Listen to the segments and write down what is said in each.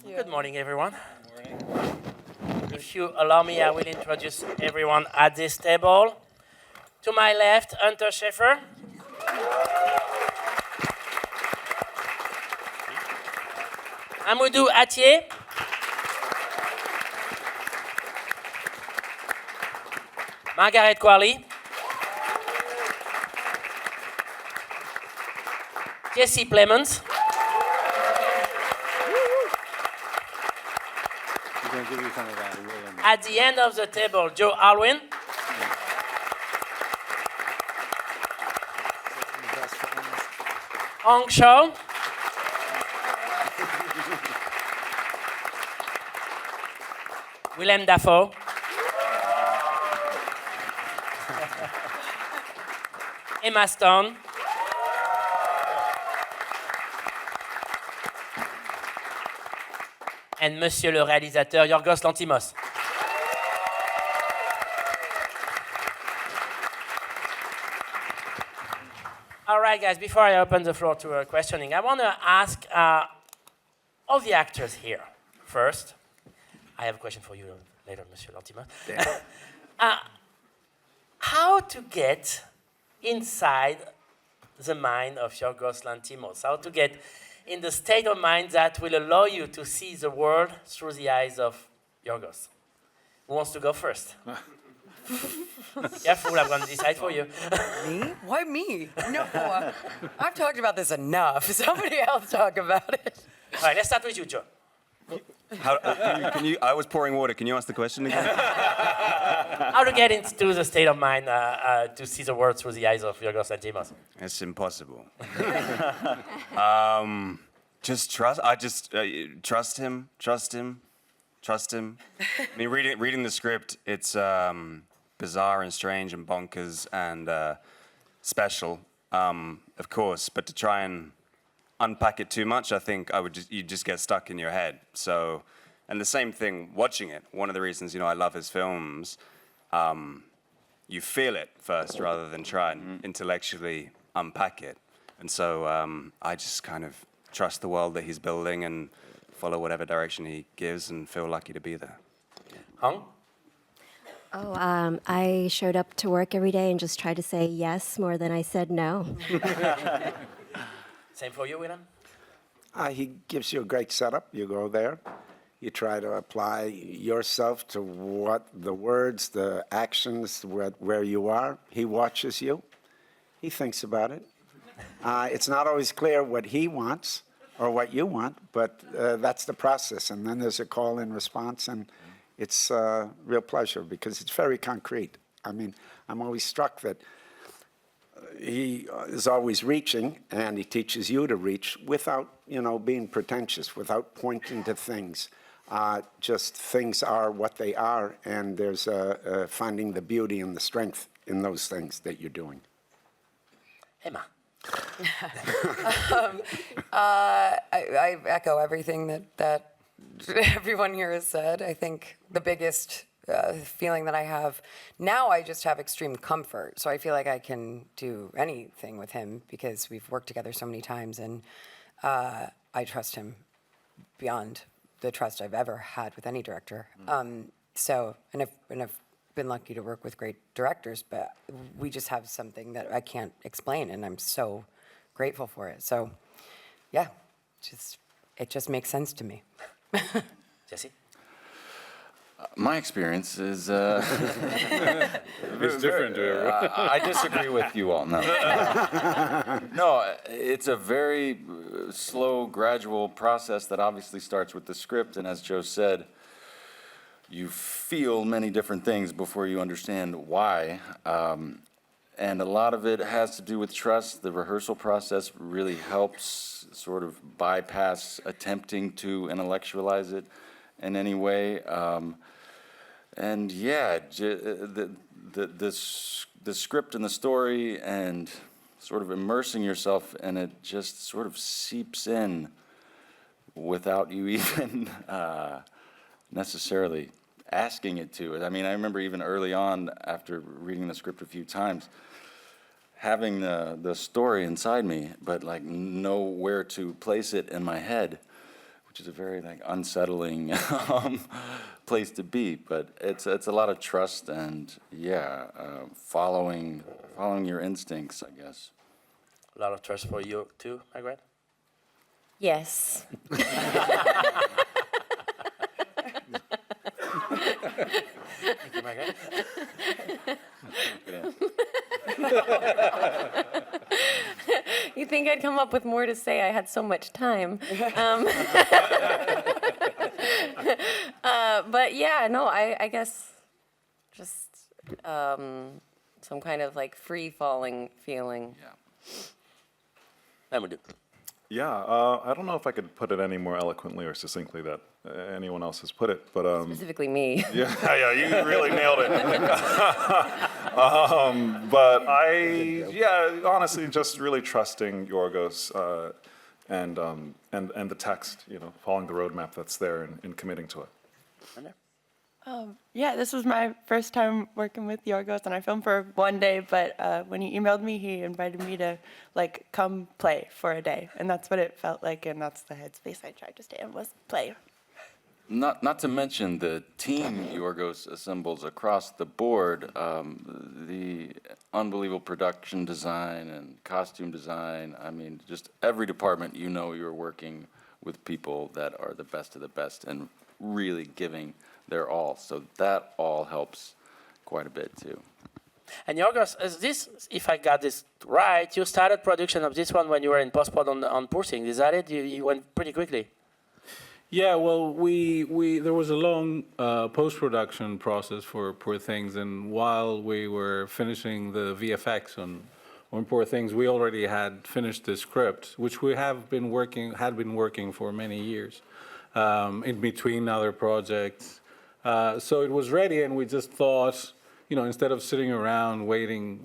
Good morning, everyone. If you allow me, I will introduce everyone at this table. To my left, Hunter Schafer. Mamoudou Athie. Margaret Qualley. Plemons. At the end of the table, Alwyn. Chau. Willem Dafoe. Emma Stone. And Monsieur le réalisateur Yorgos Lanthimos. All right, guys, before I open the floor to questioning, I want to ask all the actors here first. I have a question for you later, Monsieur Lanthimos. How to get inside the mind of Yorgos Lanthimos? How to get in the state of mind that will allow you to see the world through the eyes of Yorgos? Who wants to go first? Careful, I'm going to decide for you. Me? Why me? No, I've talked about this enough. Somebody else talk about it. All right, let's start with you, Joe. Can you? I was pouring water. Can you ask the question again? How to get into the state of mind to see the world through the eyes of Yorgos Lanthimos? It's impossible. Just trust. Trust him. Trust him. Trust him. I mean, reading the script, it's bizarre and strange and bonkers and special, of course. But to try and unpack it too much, I think you just get stuck in your head. So, and the same thing watching it. One of the reasons I love his films, you feel it first rather than try and intellectually unpack it. And so I just kind of trust the world that he's building and follow whatever direction he gives and feel lucky to be there. Hung? I showed up to work every day and just tried to say yes more than I said no. Same for you, Willem? He gives you a great setup. You go there. You try to apply yourself to what the words, the actions, where you are. He watches you. He thinks about it. It's not always clear what he wants or what you want, but that's the process. And then there's a call and response, and it's a real pleasure because it's very concrete. I mean, I'm always struck that he is always reaching, and he teaches you to reach without, being pretentious, without pointing to things. Just things are what they are, and there's finding the beauty and the strength in those things that you're doing. Emma. I echo everything that everyone here has said. I think the biggest feeling that I have now, I just have extreme comfort. So I feel like I can do anything with him because we've worked together so many times, and I trust him beyond the trust I've ever had with any director. And I've been lucky to work with great directors, but we just have something that I can't explain, and I'm so grateful for it. So, yeah, it just makes sense to me. Jesse? My experience is it's different to everyone. I disagree with you all. No, it's a very slow, gradual process that obviously starts with the script, and as Joe said, you feel many different things before you understand why. And a lot of it has to do with trust. The rehearsal process really helps sort of bypass attempting to intellectualize it in any way. And yeah, the script and the story and sort of immersing yourself in it just sort of seeps in without you even necessarily asking it to. I mean, I remember even early on, after reading the script a few times, having the story inside me, but like know where to place it in my head, which is a very like unsettling place to be. But it's a lot of trust and following your instincts, I guess. A lot of trust for you too, Margaret? Yes. Thank you, Margaret. You think I'd come up with more to say? I had so much time. But yeah, no, I guess just some kind of like free-falling feeling. Mamoudou. Yeah, I don't know if I could put it any more eloquently or succinctly that anyone else has put it, but Specifically me. yeah, you really nailed it. But honestly, just really trusting Yorgos and the text, following the roadmap that's there and committing to it. Yeah, this was my first time working with Yorgos, and I filmed for one day, but when he emailed me, he invited me to come play for a day, and that's what it felt like, and that's the headspace I tried to stay in, was play. Not to mention the team Yorgos assembles across the board, the unbelievable production design and costume design. I mean, just every department, you're working with people that are the best of the best and really giving their all. So that all helps quite a bit too. And Yorgos, if I got this right, you started production of this one when you were in post-prod on Poor Things. Is that it? You went pretty quickly. Yeah, well, there was a long post-production process for Poor Things, and while we were finishing the VFX on Poor Things, we already had finished the script, which we had been working for many years, in between other projects. So it was ready, and we just thought, instead of sitting around waiting,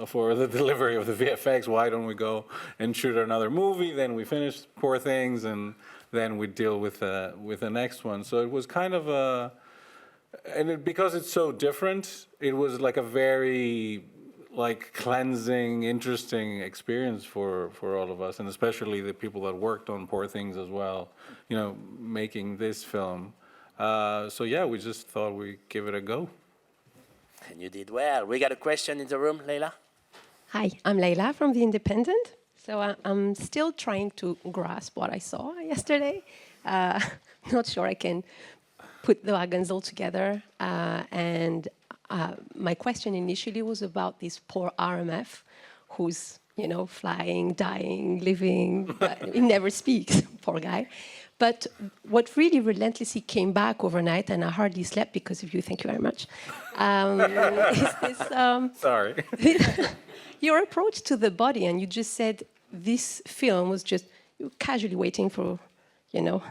for the delivery of the VFX, why don't we go and shoot another movie? Then we finished Poor Things, and then we deal with the next one. So it was kind of because it's so different, it was like a very cleansing, interesting experience for all of us, and especially the people that worked on Poor Things as well, making this film. So yeah, we just thought we'd give it a go. And you did well. We got a question in the room, Leila. Hi, I'm Leila from The Independent. So I'm still trying to grasp what I saw yesterday. Not sure I can put the wagons all together. And my question initially was about this poor RMF who's, flying, dying, living, but he never speaks, poor guy. But what really relentlessly came back overnight, and I hardly slept because of you, thank you very much, is this... Sorry. Your approach to the body, and you just said this film was just casually waiting for,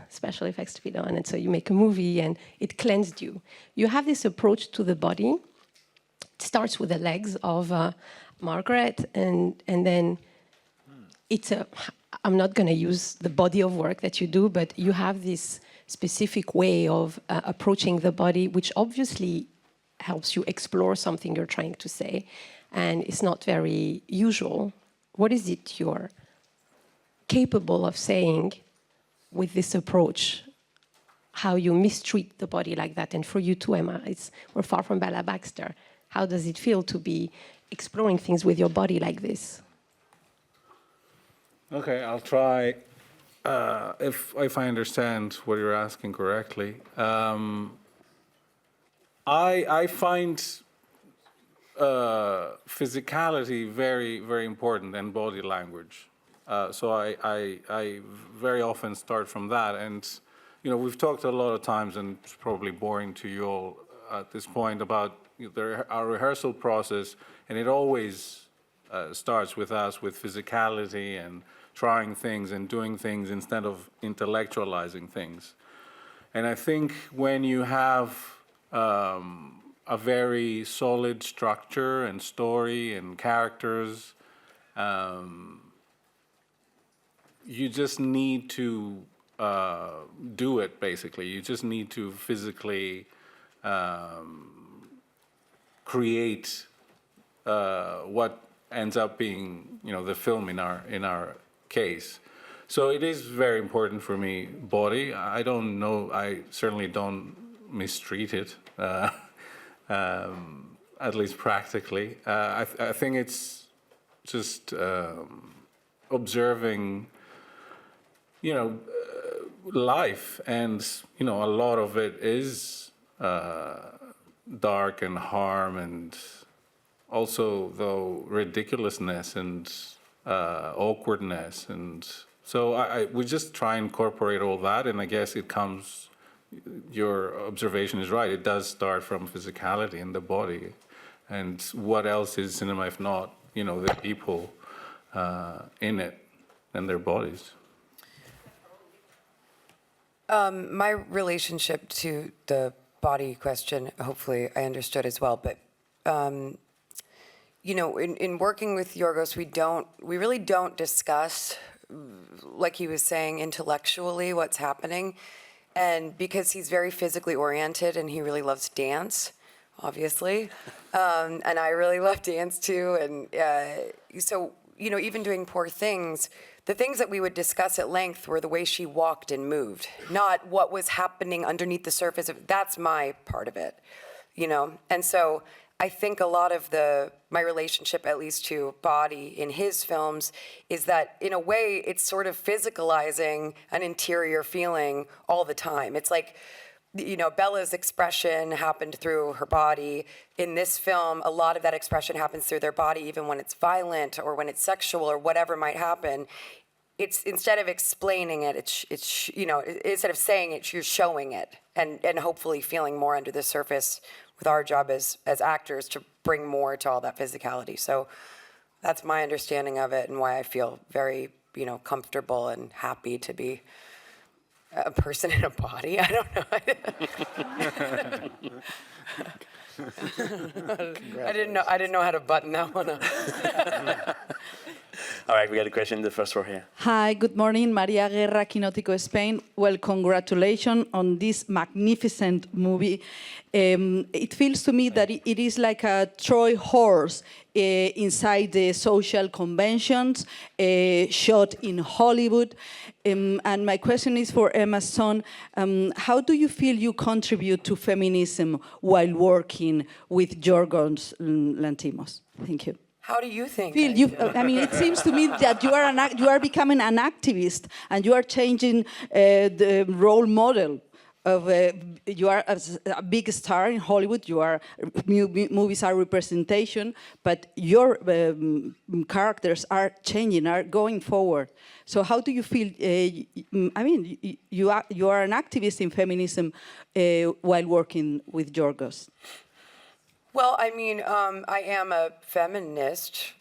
special effects to be done, and so you make a movie, and it cleansed you. You have this approach to the body. It starts with the legs of Margaret, and then it's I'm not going to use the body of work that you do, but you have this specific way of approaching the body, which obviously helps you explore something you're trying to say, and it's not very usual. What is it you're capable of saying with this approach, how you mistreat the body like that? And for you too, Emma, we're far from Bella Baxter. How does it feel to be exploring things with your body like this? Okay, I'll try, if I understand what you're asking correctly. I find physicality very, very important, and body language. So I very often start from that. And, we've talked a lot of times, and it's probably boring to you all at this point, about our rehearsal process, and it always starts with us with physicality and trying things and doing things instead of intellectualizing things. And I think when you have a very solid structure and story and characters, you just need to do it, basically. You just need to physically create what ends up being, the film in our case. So it is very important for me, body. I don't know, I certainly don't mistreat it, at least practically. I think it's just observing, life, and, a lot of it is dark and harm, and also, though, ridiculousness and awkwardness, and so we just try and incorporate all that, and I guess it comes, your observation is right, it does start from physicality in the body, and what else is cinema if not, the people in it and their bodies. My relationship to the body question, hopefully I understood as well, but in working with Yorgos, we really don't discuss, like he was saying, intellectually what's happening. And because he's very physically oriented and he really loves dance, obviously, and I really love dance too. And so, even doing Poor Things, the things that we would discuss at length were the way she walked and moved, not what was happening underneath the surface. That's my part of it, And so I think a lot of my relationship, at least to body in his films, is that in a way it's sort of physicalizing an interior feeling all the time. It's like, Bella's expression happened through her body. In this film, a lot of that expression happens through their body, even when it's violent or when it's sexual or whatever might happen. It's instead of explaining it, it's instead of saying it, you're showing it and hopefully feeling more under the surface with our job as actors to bring more to all that physicality. So that's my understanding of it and why I feel very, comfortable and happy to be a person in a body. I don't know. I didn't know how to button that one up. All right, we got a question in the first row here. Hi, good morning. Maria Guerra, Quinótico, Spain. Well, congratulations on this magnificent movie. It feels to me that it is like a Troy horse inside the social conventions, shot in Hollywood. And my question is for Emma's son. How do you feel you contribute to feminism while working with Yorgos Lanthimos? Thank you. How do you think? It seems to me that you are becoming an activist and you are changing the role model of you are a big star in Hollywood. Movies are representation, but your characters are changing, are going forward. So how do you feel? You are an activist in feminism while working with Yorgos. Well, I am a feminist.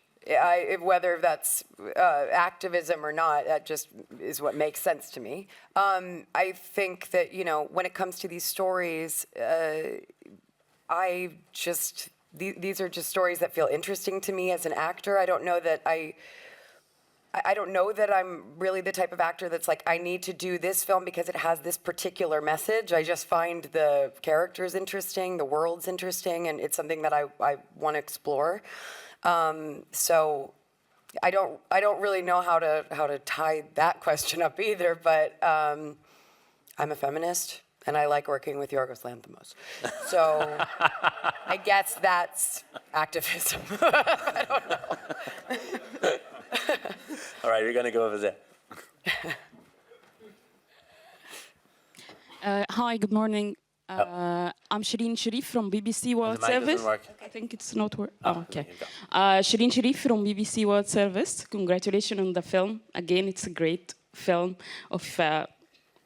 Whether that's activism or not, that just is what makes sense to me. I think that, when it comes to these stories, these are just stories that feel interesting to me as an actor. I don't know that I'm really the type of actor that's like, I need to do this film because it has this particular message. I just find the characters interesting, the world's interesting, and it's something that I want to explore. So I don't really know how to tie that question up either, but I'm a feminist and I like working with Yorgos Lanthimos. So I guess that's activism. I don't know. All right, we're going to go over there. Hi, good morning. I'm Shireen Sharif from BBC World Service. I think it's not working. Oh, okay. Shireen Sharif from BBC World Service. Congratulations on the film. Again, it's a great film of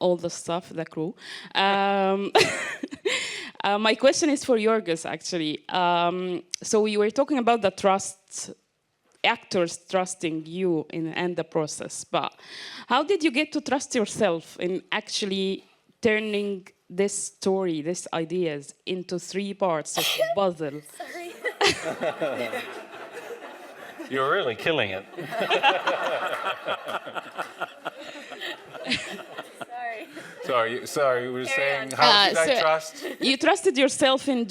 all the stuff, the crew. My question is for Yorgos, actually. So we were talking about the trust, actors trusting you in the process, but how did you get to trust yourself in actually turning this story, these ideas, into 3 parts of a puzzle? Sorry. You're really killing it. Sorry. Sorry, you were saying, how did I trust? You trusted yourself in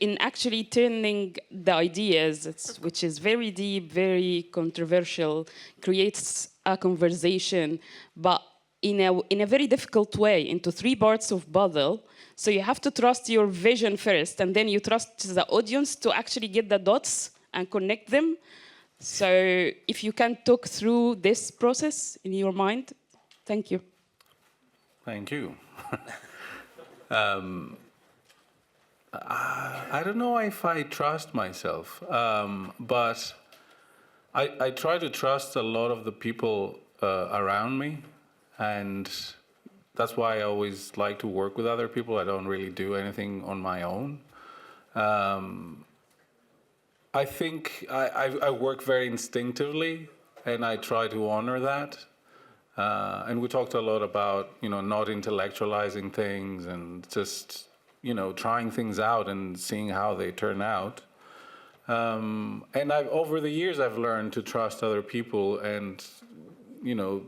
in actually turning the ideas, which is very deep, very controversial, creates a conversation, but in a very difficult way, into 3 parts of puzzle. So you have to trust your vision first, and then you trust the audience to actually get the dots and connect them. So if you can talk through this process in your mind, thank you. Thank you. I don't know if I trust myself, but I try to trust a lot of the people around me, and that's why I always like to work with other people. I don't really do anything on my own. I think I work very instinctively, and I try to honor that. And we talked a lot about, not intellectualizing things and just, trying things out and seeing how they turn out. And over the years, I've learned to trust other people and,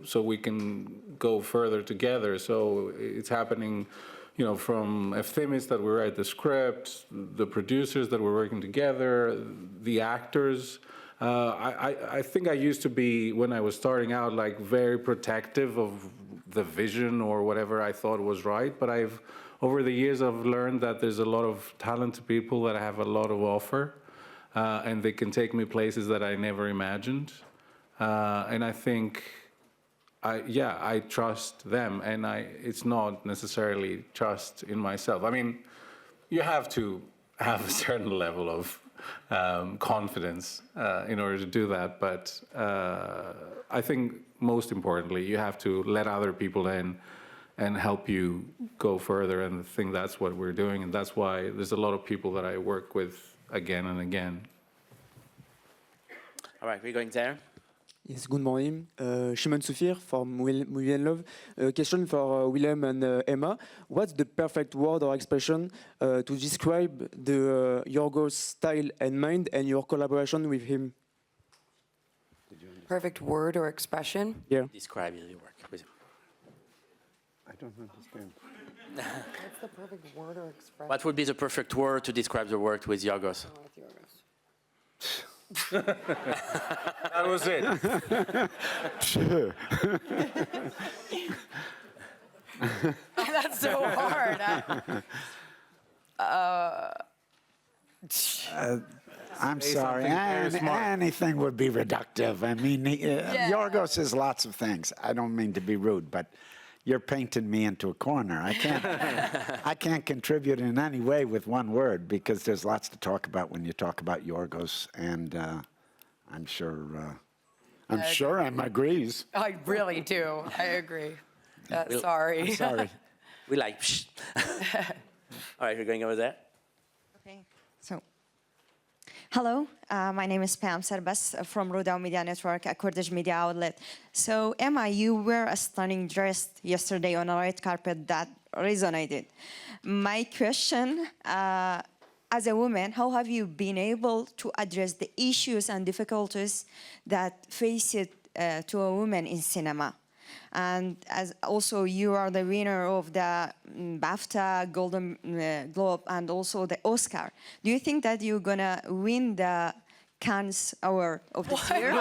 so we can go further together. So it's happening, from Ephemis that we write the script, the producers that we're working together, the actors. I think I used to be, when I was starting out, like very protective of the vision or whatever I thought was right. But over the years, I've learned that there's a lot of talented people that have a lot of offer, and they can take me places that I never imagined. And I think, I trust them, and it's not necessarily trust in myself. I mean, you have to have a certain level of confidence in order to do that. But I think most importantly, you have to let other people in and help you go further. And I think that's what we're doing. And that's why there's a lot of people that I work with again and again. All right, we're going there. Yes, good morning. Shimon Sufir from Movie and Love. Question for Willem and Emma. What's the perfect word or expression to describe the Yorgos style and mind and your collaboration with him? Perfect word or expression? Yeah. Describe your work. I don't understand. What's the perfect word or expression? What would be the perfect word to describe the work with Yorgos? That was it. That's so hard. I'm sorry. Anything would be reductive. I mean, Yorgos is lots of things. I don't mean to be rude, but you're painting me into a corner. I can't contribute in any way with one word because there's lots to talk about when you talk about Yorgos, and I'm sure Emma agrees. I really do. I agree. Sorry. I'm sorry. We like. All right, we're going over there. Okay. So, hello, my name is Pam Serbas from Rodau Media Network, a Kurdish media outlet. So, Emma, you wear a stunning dress yesterday on a red carpet that resonated. My question, as a woman, how have you been able to address the issues and difficulties that face it to a woman in cinema? And as also you are the winner of the BAFTA, Golden Globe, and also the Oscar. Do you think that you're gonna win the Cannes Award of this year?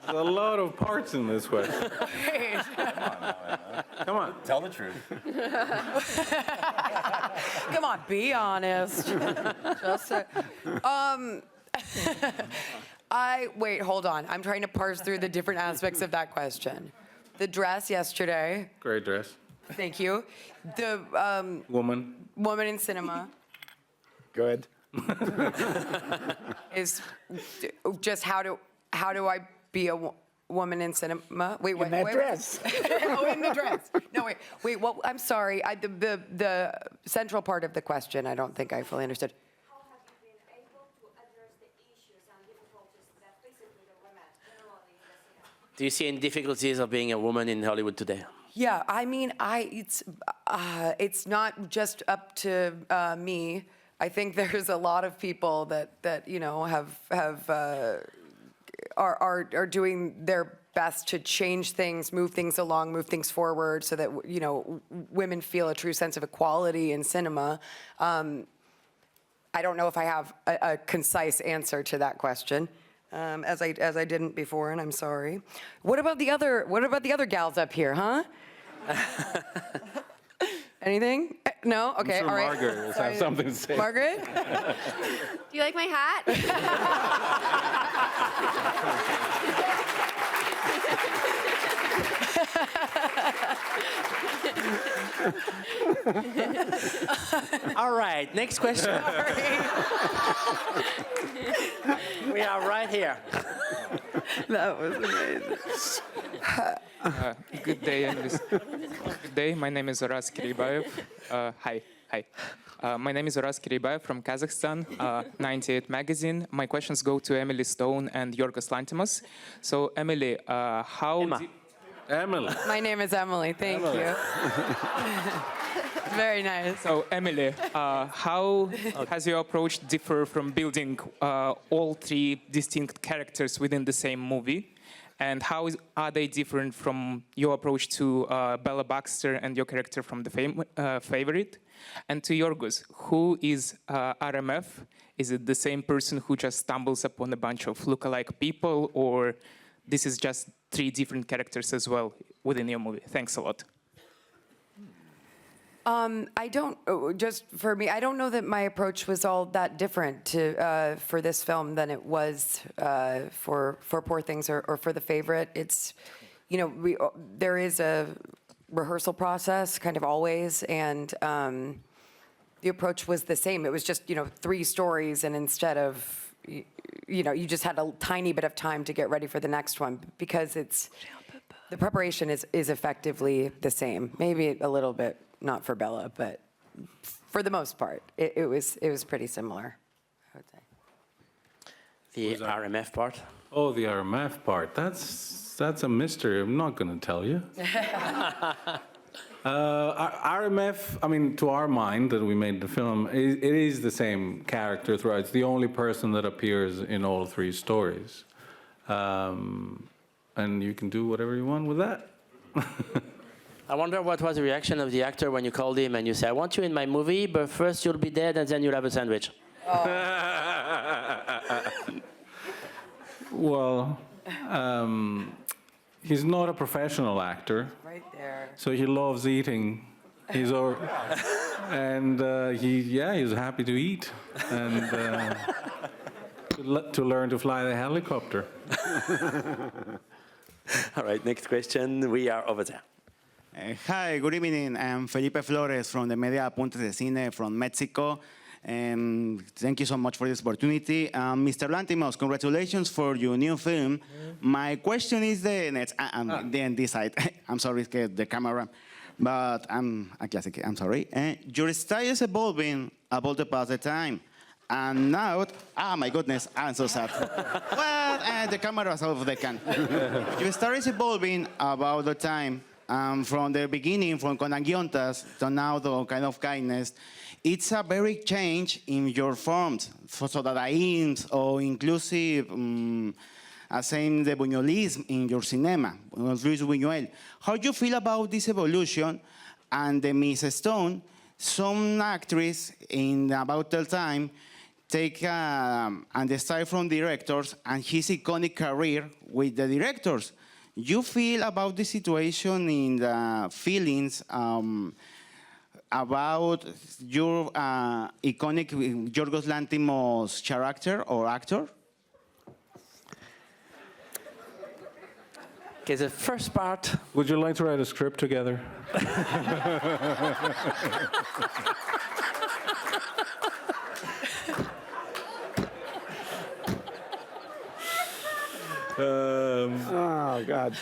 There's a lot of parts in this question. Come on, tell the truth. Come on, be honest. Wait, hold on. I'm trying to parse through the different aspects of that question. The dress yesterday. Great dress. Thank you. The woman in cinema. Good. Is just how do I be a woman in cinema? Wait, what? In that dress. Oh, in the dress. No, wait. Well, I'm sorry. The central part of the question, I don't think I fully understood. Do you see any difficulties of being a woman in Hollywood today? Yeah, I mean, it's not just up to me. I think there's a lot of people that are doing their best to change things, move things along, move things forward so that, you know, women feel a true sense of equality in cinema. I don't know if I have a concise answer to that question, as I didn't before, and I'm sorry. What about the other gals up here, huh? Anything? No? Okay, I'm sure all right. Margaret will have something to say. Margaret? Do you like my hat? All right, next question. We are right here. That was amazing. Good day, good day. My name is Oras Kiribayev. Hi. My name is Oras Kiribayev from Kazakhstan, 98 magazine. My questions go to Emily Stone and Yorgos Lanthimos. So, Emily, Emily. My name is Emily. Thank you. Very nice. So, Emily, how has your approach differ from building all three distinct characters within the same movie? And how are they different from your approach to Bella Baxter and your character from The Favorite? And to Yorgos, who is RMF? Is it the same person who just stumbles upon a bunch of lookalike people, or this is just three different characters as well within your movie? Thanks a lot. I don't, just for me, I don't know that my approach was all that different for this film than it was for Poor Things or for The Favorite. It's, you know, there is a rehearsal process kind of always, and the approach was the same. It was just, you know, three stories, and instead of, you know, you just had a tiny bit of time to get ready for the next one because the preparation is effectively the same. Maybe a little bit. Not for Bella, but for the most part, it was pretty similar, I would say. The RMF part? Oh, the RMF part. That's a mystery. I'm not going to tell you. RMF, I mean, to our mind that we made the film, it is the same character throughout. It's the only person that appears in all three stories. And you can do whatever you want with that. I wonder what was the reaction of the actor when you called him and you said, I want you in my movie, but first you'll be dead and then you'll have a sandwich. Well, he's not a professional actor. Right there. So he loves eating. He's he's happy to eat and to learn to fly the helicopter. All right, next question. We are over there. Hi, good evening. I'm Felipe Flores from the Media Apuntes de Cine from Mexico. Thank you so much for this opportunity. Mr. Lanthimos, congratulations for your new film. My question is this side. I'm sorry, the camera, but I'm a classic. I'm sorry. Your style is evolving about the past time. And now, my goodness, I'm so sad. Well, the camera's off the can. Your story is evolving about the time. From the beginning, from Conangiontas to now the kind of kindness, it's a very change in your forms, so dadaísm or inclusive, same the Buñuelism in your cinema, Luis Buñuel. How do you feel about this evolution? And the Miss Stone, some actress in about that time take and the style from directors and his iconic career with the directors. You feel about the situation in the feelings about your iconic Yorgos Lanthimos character or actor? Okay, the first part. Would you like to write a script together? Oh, God.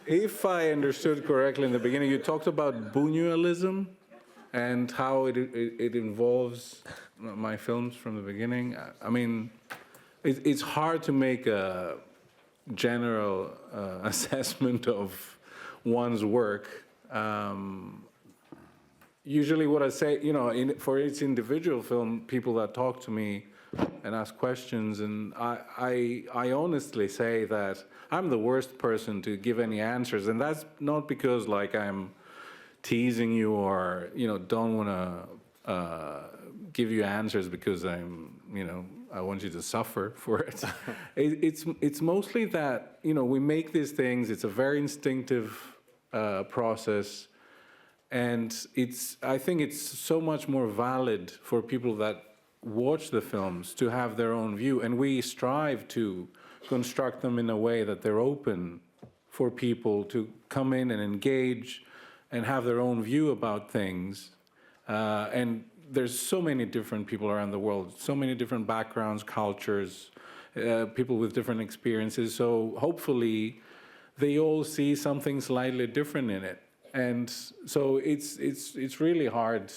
If I understood correctly in the beginning, you talked about Buñuelism and how it involves my films from the beginning. I mean, it's hard to make a general assessment of one's work. Usually what I say, you know, for each individual film, people that talk to me and ask questions. And I honestly say that I'm the worst person to give any answers, and that's not because like I'm teasing you or don't want to give you answers because I'm I want you to suffer for it. It's mostly that we make these things. It's a very instinctive process, and I think it's so much more valid for people that watch the films to have their own view, and we strive to construct them in a way that they're open for people to come in and engage and have their own view about things. And there's so many different people around the world, so many different backgrounds, cultures, people with different experiences. So hopefully they all see something slightly different in it. And so it's really hard,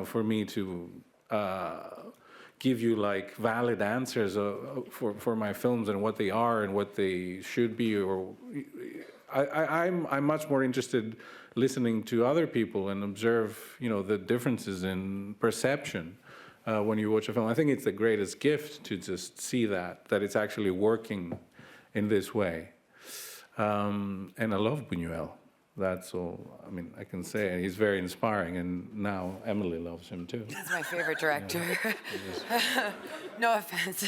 for me to give you like valid answers for my films and what they are and what they should be. Or I'm much more interested listening to other people and observe, the differences in perception when you watch a film. I think it's the greatest gift to just see that it's actually working in this way. And I love Buñuel. That's all I can say. And he's very inspiring, and now Emily loves him too. He's my favorite director. No offense.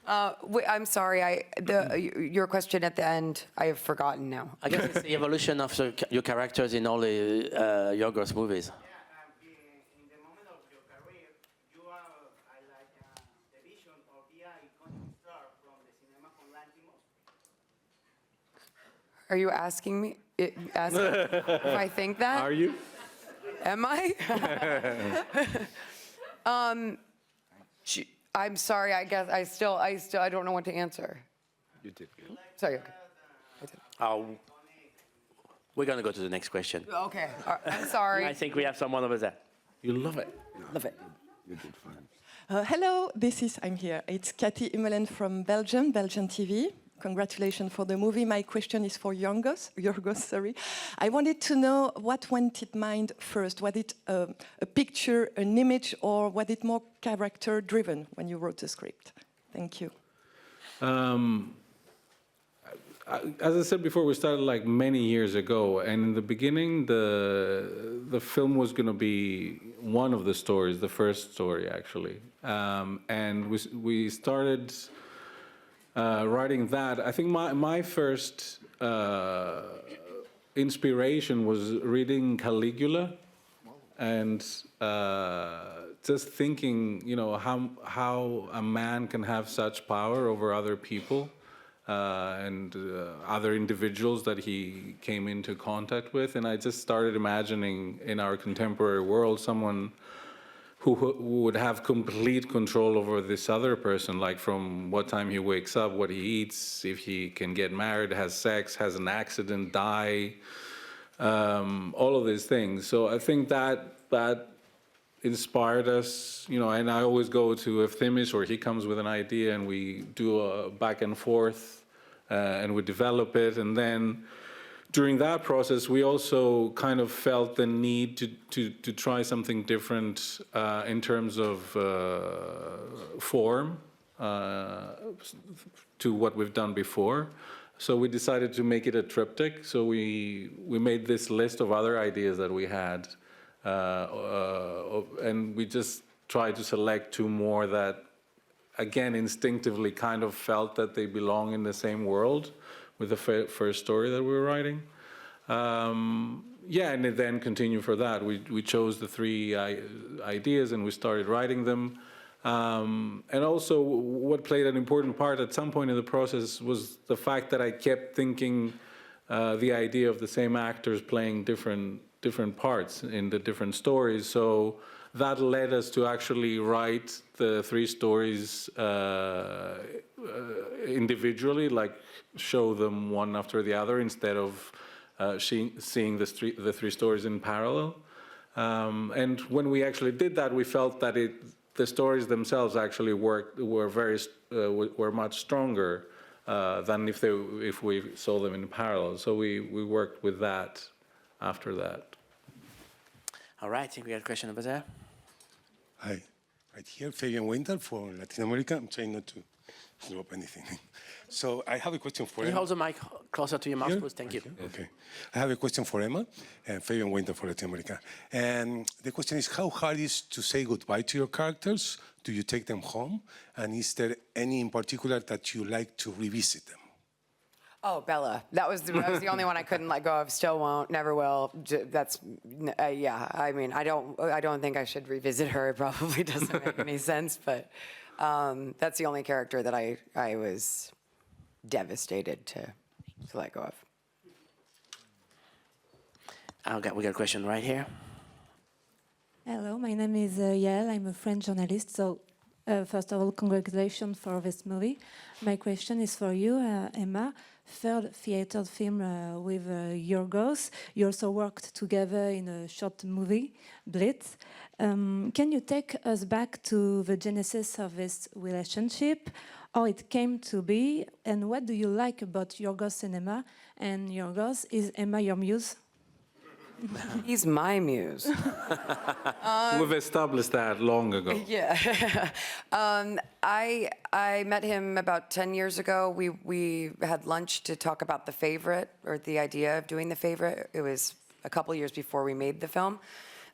I'm sorry. Your question at the end, I have forgotten now. I guess it's the evolution of your characters in all the Yorgos movies. Are you asking me if I think that? Are you? Am I? I'm sorry. I guess I still don't know what to answer. You did good. Sorry. Okay. We're gonna go to the next question. Okay. I'm sorry. I think we have someone over there. You love it. Love it. You did fine. Hello, I'm here. It's Cathy Immelen from Belgium TV. Congratulations for the movie. My question is for Yorgos. I wanted to know what went in mind first. Was it a picture, an image, or was it more character-driven when you wrote the script? Thank you. As I said before, we started like many years ago, and in the beginning, the film was going to be one of the stories, the first story actually, and we started writing that. I think my first inspiration was reading Caligula, and just thinking, how a man can have such power over other people. And other individuals that he came into contact with. And I just started imagining in our contemporary world someone who would have complete control over this other person, like from what time he wakes up, what he eats, if he can get married, has sex, has an accident, die, all of these things. So I think that inspired us, and I always go to Lanthimos, or he comes with an idea and we do a back and forth and we develop it. And then during that process, we also kind of felt the need to try something different in terms of form to what we've done before. So we decided to make it a triptych. So we made this list of other ideas that we had. And we just tried to select two more that, again, instinctively kind of felt that they belong in the same world with the first story that we were writing. And it then continued for that. We chose the three ideas and we started writing them. And also what played an important part at some point in the process was the fact that I kept thinking the idea of the same actors playing different parts in the different stories. So that led us to actually write the three stories individually, like show them one after the other instead of seeing the three stories in parallel. And when we actually did that, we felt that the stories themselves actually were much stronger than if we saw them in parallel. So we worked with that after that. All right, I think we got a question over there. Hi, right here, Fabian Winter for Latin America. I'm trying not to drop anything. So I have a question for Can you Emma. hold the mic closer to your mouth, Here? please? Thank you. Okay. I have a question for Emma, Fabian Winter for Latin America. And the question is, how hard is to say goodbye to your characters? Do you take them home? And is there any in particular that you like to revisit them? Oh, Bella. That was the only one I couldn't let go of. Still won't. Never will. That's yeah. I mean, I don't think I should revisit her. It probably doesn't make any sense. But that's the only character that I was devastated to let go of. We got a question right here. Hello, my name is Yael. I'm a French journalist. So, first of all, congratulations for this movie. My question is for you, Emma. Third theater film with Yorgos. You also worked together in a short movie, Blitz. Can you take us back to the genesis of this relationship, how it came to be, and what do you like about Yorgos and Emma? And Yorgos, is Emma your muse? He's my muse. We've established that long ago. Yeah. I met him about 10 years ago. We had lunch to talk about The Favorite, or the idea of doing The Favorite. It was a couple years before we made the film.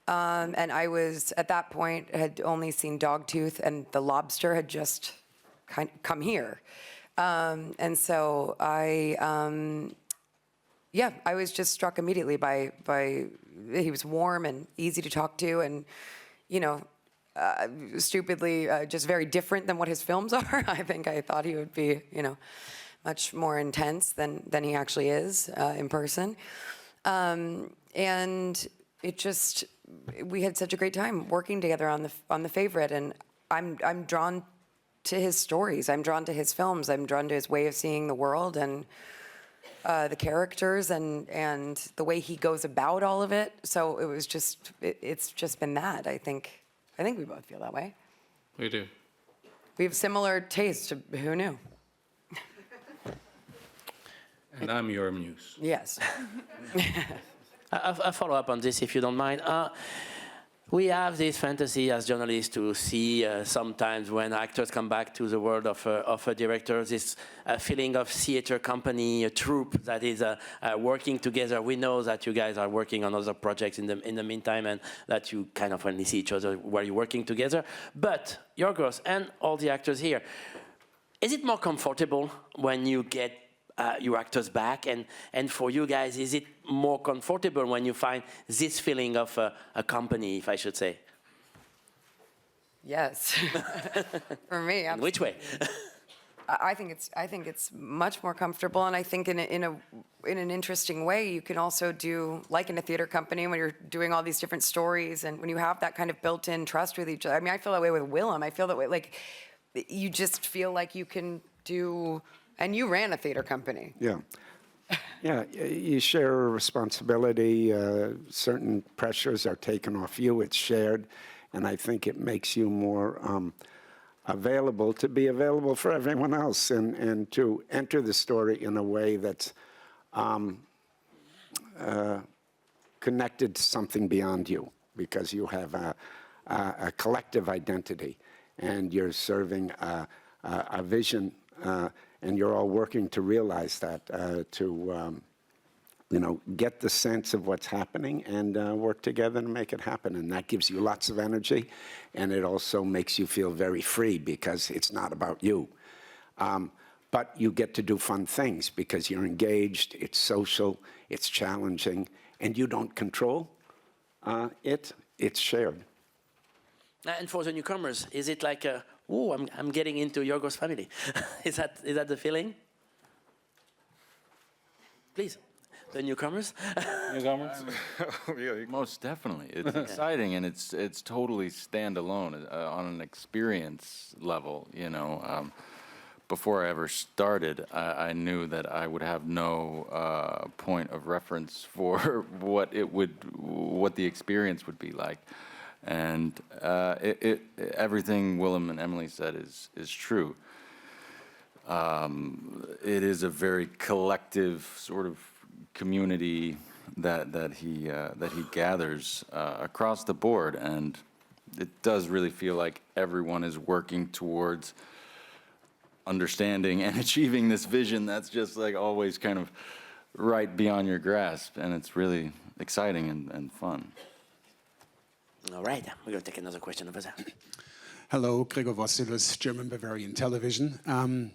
And I was, at that point, had only seen Dogtooth, and The Lobster had just come here. And so yeah, I was just struck immediately by he was warm and easy to talk to, and stupidly just very different than what his films are. I think I thought he would be much more intense than he actually is in person, and we had such a great time working together on the Favorite, and I'm drawn to his stories. I'm drawn to his films. I'm drawn to his way of seeing the world, and the characters and the way he goes about all of it. So it was it's just been that. I think we both feel that way. We do. We have similar tastes. Who knew? And I'm your muse. Yes. A follow up on this, if you don't mind. We have this fantasy as journalists to see sometimes when actors come back to the world of a director, this feeling of theater company, a troupe that is working together. We know that you guys are working on other projects in the meantime, and that you kind of only see each other while you're working together. But Yorgos and all the actors here, is it more comfortable when you get your actors back, and for you guys, is it more comfortable when you find this feeling of a company, if I should say? Yes. For me, absolutely. In which way? I think it's much more comfortable, and I think in an interesting way, you can also do, like in a theater company, when you're doing all these different stories, and when you have that kind of built-in trust with each other. I mean, I feel that way with Willem. I feel that way, like, you just feel like you can do. And you ran a theater company. Yeah. Yeah, you share a responsibility. Certain pressures are taken off you. It's shared. And I think it makes you more available to be available for everyone else, and to enter the story in a way that's connected to something beyond you, because you have a collective identity, and you're serving a vision, and you're all working to realize that, to get the sense of what's happening and work together to make it happen. And that gives you lots of energy, and it also makes you feel very free, because it's not about you. But you get to do fun things because you're engaged, it's social, it's challenging, and you don't control it's shared. And for the newcomers, is it like I'm getting into Yorgos' family? Is that the feeling? Please, the newcomers. Newcomers. Most definitely, it's exciting, and it's totally standalone on an experience level. Before I ever started, I knew that I would have no point of reference for what the experience would be like. And everything Willem and Emily said is true. It is a very collective sort of community that he gathers across the board, and it does really feel like everyone is working towards understanding and achieving this vision that's just like always kind of right beyond your grasp, and it's really exciting and fun. All right, we're going to take another question over there. Hello, Gregor Vossilus, German Bavarian Television.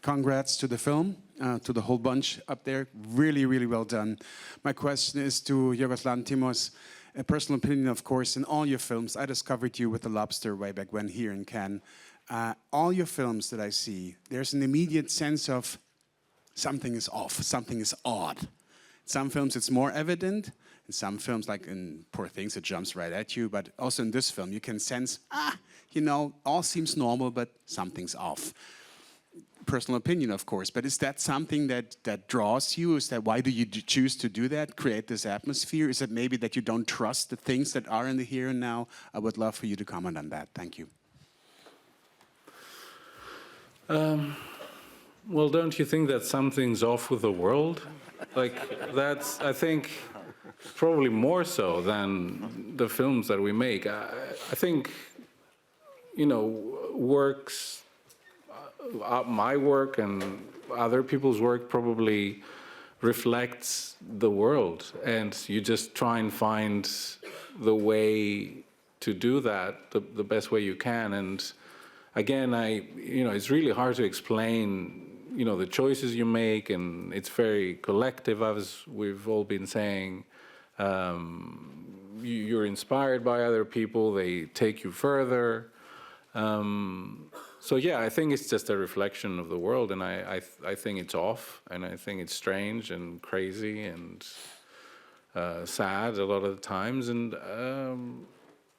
Congrats to the film, to the whole bunch up there. Really, really well done. My question is to Yorgos Lanthimos. A personal opinion, of course, in all your films. I discovered you with The Lobster way back when here in Cannes. All your films that I see, there's an immediate sense of something is off, something is odd. In some films it's more evident. In some films, like in Poor Things, it jumps right at you. But also in this film, you can sense, you know, all seems normal, but something's off. Personal opinion, of course, but is that something that draws you? Is that why do you choose to do that, create this atmosphere? Is it maybe that you don't trust the things that are in the here and now? I would love for you to comment on that. Thank you. Well, don't you think that something's off with the world? Like, that's, I think, probably more so than the films that we make. I think, you know, works, my work and other people's work probably reflects the world, and you just try and find the way to do that the best way you can. And again, you know, it's really hard to explain, you know, the choices you make, and it's very collective, as we've all been saying. You're inspired by other people, they take you further. So yeah, I think it's just a reflection of the world, and I think it's off, and I think it's strange and crazy and sad a lot of the times, and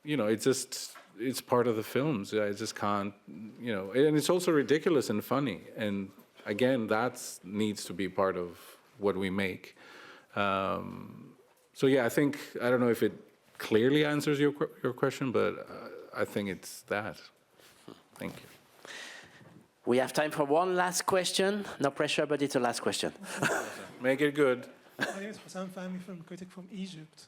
you know, it's part of the films. I just can't, you know, and it's also ridiculous and funny, and again, that needs to be part of what we make. So yeah, I think, I don't know if it clearly answers your question, but I think it's that. Thank you. We have time for one last question. No pressure, but it's a last question. Make it good. My name is Hassan Fahmy, film critic from Egypt.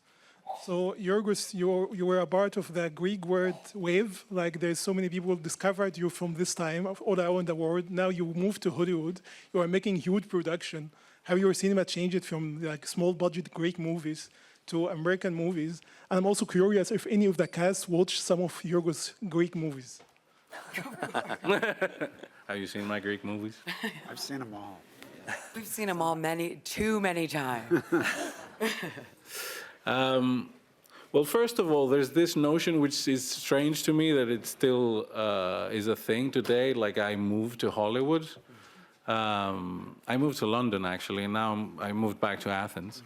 So, Yorgos, you were a part of the Greek word wave. Like, there's so many people discovered you from this time all around the world. Now you moved to Hollywood. You are making huge production. How your cinema changed from like small budget Greek movies to American movies. And I'm also curious if any of the cast watched some of Yorgos' Greek movies. Have you seen my Greek movies? I've seen them all. We've seen them all too many times. Well, first of all, there's this notion which is strange to me that it still is a thing today. Like, I moved to Hollywood. I moved to London, actually, and now I moved back to Athens.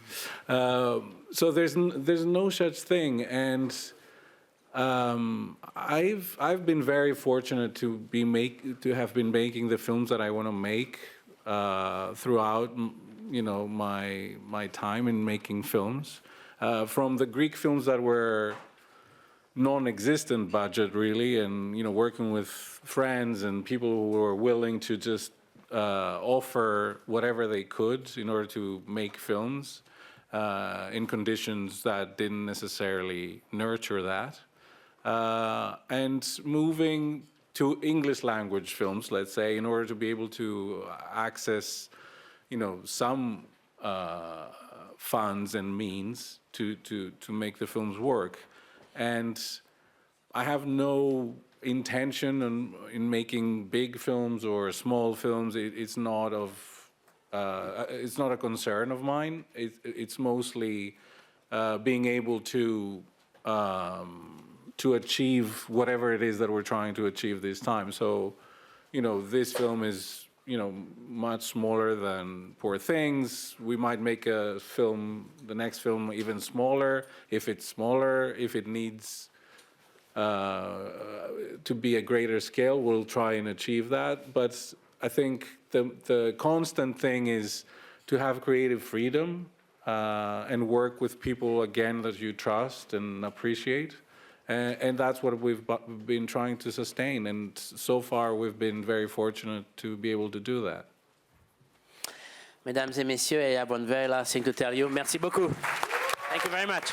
So there's no such thing, and I've been very fortunate to have been making the films that I want to make throughout, you know, my time in making films. From the Greek films that were non-existent budget, really, and, you know, working with friends and people who were willing to just offer whatever they could in order to make films in conditions that didn't necessarily nurture that. And moving to English language films, let's say, in order to be able to access, you know, some funds and means to make the films work. And I have no intention in making big films or small films. It's not a concern of mine. It's mostly being able to achieve whatever it is that we're trying to achieve this time. So, you know, this film is, you know, much smaller than Poor Things. We might make a film, the next film, even smaller. If it's smaller, if it needs to be a greater scale, we'll try and achieve that. But I think the constant thing is to have creative freedom and work with people, again, that you trust and appreciate. And that's what we've been trying to sustain. And so far, we've been very fortunate to be able to do that. Mesdames et messieurs, I have one very last thing to tell you. Merci beaucoup. Thank you very much.